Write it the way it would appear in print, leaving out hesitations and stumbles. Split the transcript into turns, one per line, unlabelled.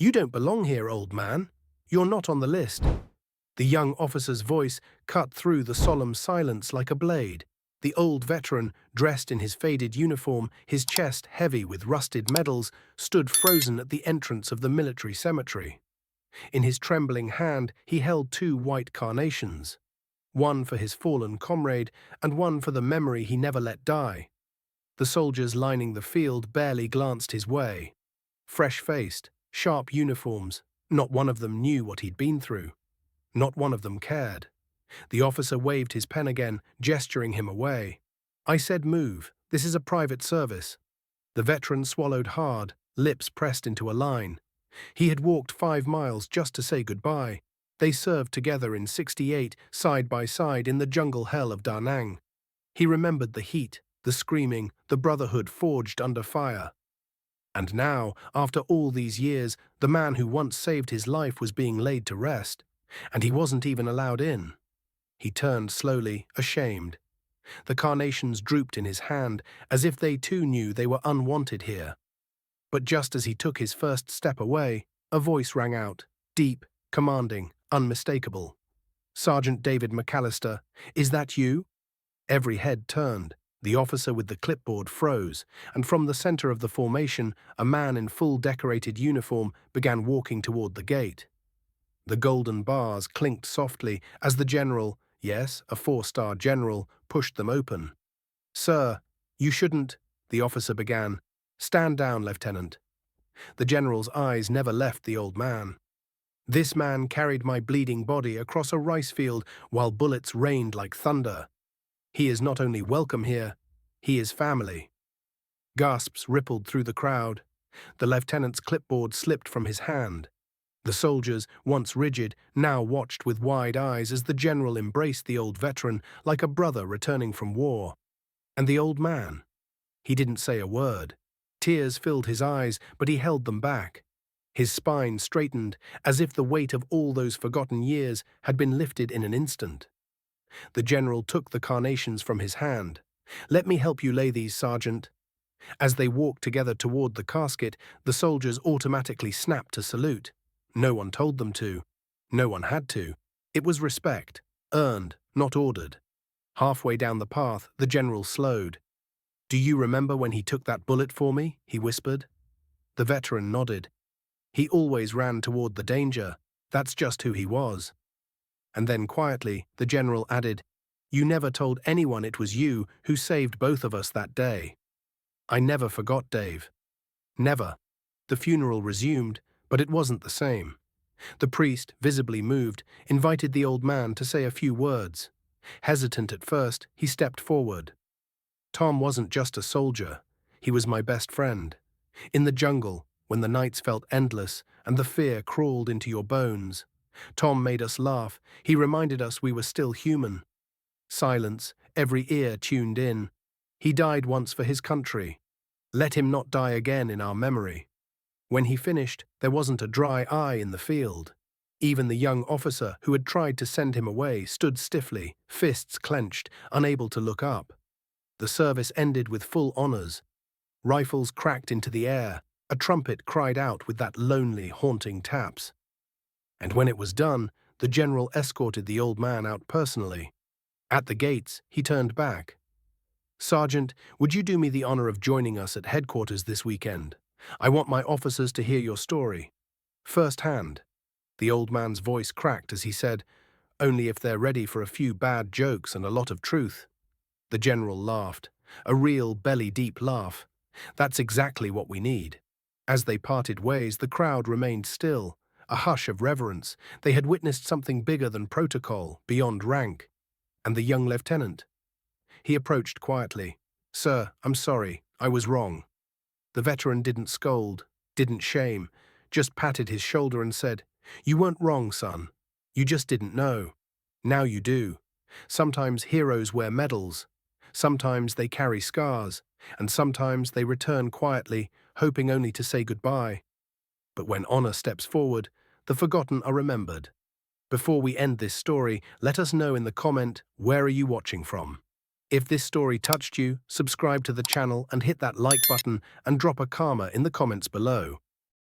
"You don't belong here, old man. You're not on the list." The young officer's voice cut through the solemn silence like a blade. The old veteran, dressed in his faded uniform, his chest heavy with rusted medals, stood frozen at the entrance of the military cemetery. In his trembling hand, he held two white carnations, one for his fallen comrade and one for the memory he never let die. The soldiers lining the field barely glanced his way. Fresh-faced, sharp uniforms, not one of them knew what he'd been through. Not one of them cared. The officer waved his pen again, gesturing him away. "I said move. This is a private service." The veteran swallowed hard, lips pressed into a line. He had walked 5 miles just to say goodbye. They served together in '68, side by side in the jungle hell of Da Nang. He remembered the heat, the screaming, the brotherhood forged under fire. And now, after all these years, the man who once saved his life was being laid to rest, and he wasn't even allowed in. He turned slowly, ashamed. The carnations drooped in his hand, as if they too knew they were unwanted here. But just as he took his first step away, a voice rang out, deep, commanding, unmistakable. "Sergeant David McAllister, is that you?" Every head turned. The officer with the clipboard froze, and from the center of the formation, a man in full decorated uniform began walking toward the gate. The golden bars clinked softly as the general, yes, a 4-star general, pushed them open. "Sir, you shouldn't," the officer began. "Stand down, Lieutenant." The general's eyes never left the old man. "This man carried my bleeding body across a rice field while bullets rained like thunder. He is not only welcome here, he is family." Gasps rippled through the crowd. The lieutenant's clipboard slipped from his hand. The soldiers, once rigid, now watched with wide eyes as the general embraced the old veteran like a brother returning from war. And the old man? He didn't say a word. Tears filled his eyes, but he held them back. His spine straightened, as if the weight of all those forgotten years had been lifted in an instant. The general took the carnations from his hand. "Let me help you lay these, Sergeant." As they walked together toward the casket, the soldiers automatically snapped to salute. No one told them to. No one had to. It was respect, earned, not ordered. Halfway down the path, the general slowed. "Do you remember when he took that bullet for me?" he whispered. The veteran nodded. "He always ran toward the danger. That's just who he was." And then quietly, the general added, "You never told anyone it was you who saved both of us that day." "I never forgot, Dave. Never." The funeral resumed, but it wasn't the same. The priest, visibly moved, invited the old man to say a few words. Hesitant at first, he stepped forward. "Tom wasn't just a soldier. He was my best friend. In the jungle, when the nights felt endless and the fear crawled into your bones, Tom made us laugh. He reminded us we were still human." Silence, every ear tuned in. "He died once for his country. Let him not die again in our memory." When he finished, there wasn't a dry eye in the field. Even the young officer who had tried to send him away stood stiffly, fists clenched, unable to look up. The service ended with full honors. Rifles cracked into the air. A trumpet cried out with that lonely, haunting taps. And when it was done, the general escorted the old man out personally. At the gates, he turned back. "Sergeant, would you do me the honor of joining us at headquarters this weekend? I want my officers to hear your story. Firsthand." The old man's voice cracked as he said, "Only if they're ready for a few bad jokes and a lot of truth." The general laughed, a real belly-deep laugh. "That's exactly what we need." As they parted ways, the crowd remained still, a hush of reverence. They had witnessed something bigger than protocol, beyond rank. And the young lieutenant? He approached quietly. "Sir, I'm sorry. I was wrong." The veteran didn't scold, didn't shame, just patted his shoulder and said, "You weren't wrong, son. You just didn't know. Now you do. Sometimes heroes wear medals. Sometimes they carry scars. And sometimes they return quietly, hoping only to say goodbye. But when honor steps forward, the forgotten are remembered. Before we end this story, let us know in the comment, where are you watching from? If this story touched you, subscribe to the channel and hit that like button and drop a karma in the comments below.